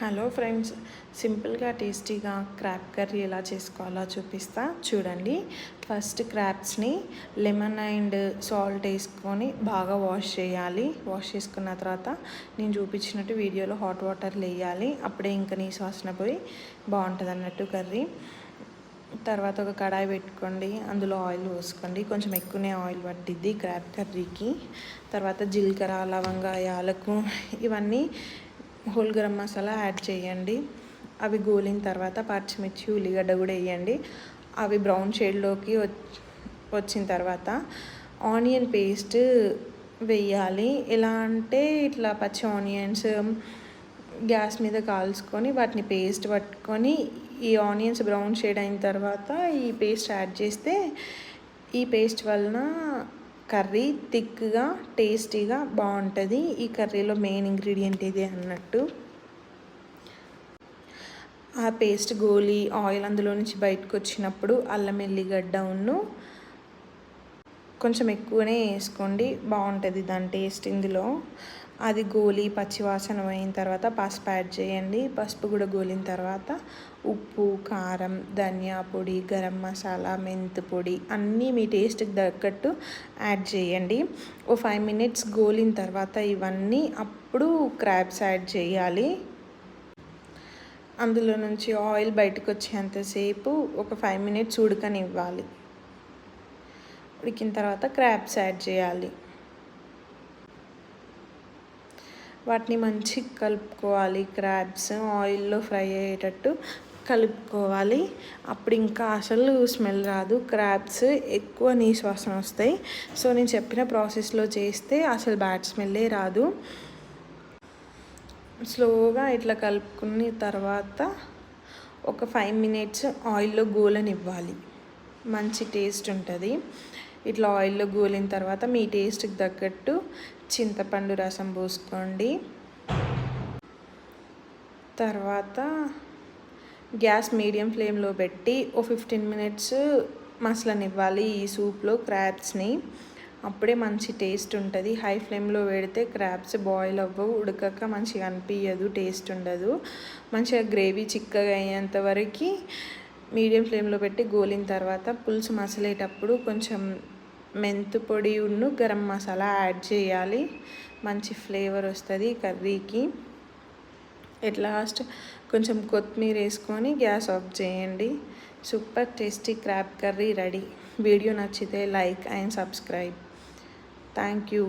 Hello friends, సింపుల్గా టేస్టీగా crab curry ఎలా చేసుకోవాలో చూపిస్తా చూడండి. ఫస్ట్ క్రాబ్స్ని లెమన్ అండ్ సాల్ట్ వేసుకొని బాగా వాష్ చేయాలి. వాష్ చేసుకున్న తర్వాత నేను చూపించినట్టు వీడియోలో హాట్ వాటర్లో వేయాలి. అప్పుడే ఇంకా నీసు వాసన పోయి బాగుంటుంది అన్నట్టు కర్రీ. తర్వాత ఒక కడాయి పెట్టుకోండి, అందులో ఆయిల్ పోసుకోండి. కొంచెం ఎక్కువనే ఆయిల్ పట్టిద్ది క్రాబ్ కర్రీకి. తర్వాత జీలకర్ర, లవంగా, యాలకు ఇవన్నీ హోల్ గరం మసాలా యాడ్ చేయండి. అవి గోలిన తర్వాత పచ్చిమిర్చి, ఉల్లిగడ్డ కూడా వేయండి. అవి బ్రౌన్ షేడ్లోకి వచ్చిన తర్వాత ఆనియన్ పేస్ట్ వేయాలి. ఎలా అంటే ఇట్లా పచ్చి ఆనియన్స్ గ్యాస్ మీద కాల్చుకొని వాటిని పేస్ట్ పట్టుకొని ఈ ఆనియన్స్ బ్రౌన్ షేడ్ అయిన తర్వాత ఈ పేస్ట్ యాడ్ చేస్తే ఈ పేస్ట్ వలన కర్రీ థిక్గా టేస్టీగా బాగుంటుంది. ఈ కర్రీలో మెయిన్ ఇంగ్రీడియంట్ ఇదే అన్నట్టు. ఆ పేస్ట్ గోలి ఆయిల్ అందులో నుంచి బయటకు వచ్చినప్పుడు అల్లం ఎల్లిగడ్డ కొంచెం ఎక్కువనే వేసుకోండి, బాగుంటుంది దాని టేస్ట్ ఇందులో. అది గోలి పచ్చివాసన పోయిన తర్వాత పసుపు యాడ్ చేయండి. పసుపు కూడా గోలిన తర్వాత ఉప్పు, కారం, ధనియా పొడి, గరం మసాలా, మెంతు పొడి అన్నీ మీ టేస్ట్కి తగ్గట్టు యాడ్ చేయండి. ఓ 5 minutes గోలిన తర్వాత ఇవన్నీ అప్పుడు క్రాబ్స్ యాడ్ చేయాలి. అందులో నుంచి ఆయిల్ బయటకు వచ్చేంతసేపు ఒక 5 minutes ఉడకనివ్వాలి. ఉడికిన తర్వాత క్రాబ్స్ యాడ్ చేయాలి. వాటిని మంచిగా కలుపుకోవాలి. క్రాబ్స్ ఆయిల్లో ఫ్రై అయ్యేటట్టు కలుపుకోవాలి. అప్పుడు ఇంకా అసలు స్మెల్ రాదు. క్రాబ్స్ ఎక్కువ నీసు వాసన వస్తాయి. సో నేను చెప్పిన ప్రాసెస్లో చేస్తే అసలు బ్యాడ్ స్మెల్లే రాదు. స్లోగా ఇట్లా కలుపుకున్న తర్వాత ఒక 5 minutes ఆయిల్లో గోలనివ్వాలి. మంచి టేస్ట్ ఉంటుంది. ఇట్లా ఆయిల్లో గోలిన తర్వాత మీ టేస్ట్కి తగ్గట్టు చింతపండు రసం పోసుకోండి. తర్వాత గ్యాస్ మీడియం ఫ్లేమ్లో పెట్టి ఓ 15 minutes మసలనివ్వాలి ఈ సూప్లో క్రాబ్స్ని. అప్పుడే మంచి టేస్ట్ ఉంటుంది. హై ఫ్లేమ్లో పెడితే క్రాబ్స్ బాయిల్ అవ్వవు, ఉడకక మంచిగా అనిపించదు, టేస్ట్ ఉండదు. మంచిగా గ్రేవీ చిక్కగా అయ్యేంత వరకు మీడియం ఫ్లేమ్లో పెట్టి గోలిన తర్వాత పులుసు మసలేటప్పుడు కొంచెం మెంతు పొడి గరం మసాలా యాడ్ చేయాలి. మంచి ఫ్లేవర్ వస్తుంది కర్రీకి. ఎట్ లాస్ట్ కొంచెం కొత్తిమీర వేసుకొని గ్యాస్ ఆఫ్ చేయండి. Super tasty crab curry ready. Video నచ్చితే like and subscribe. Thank you.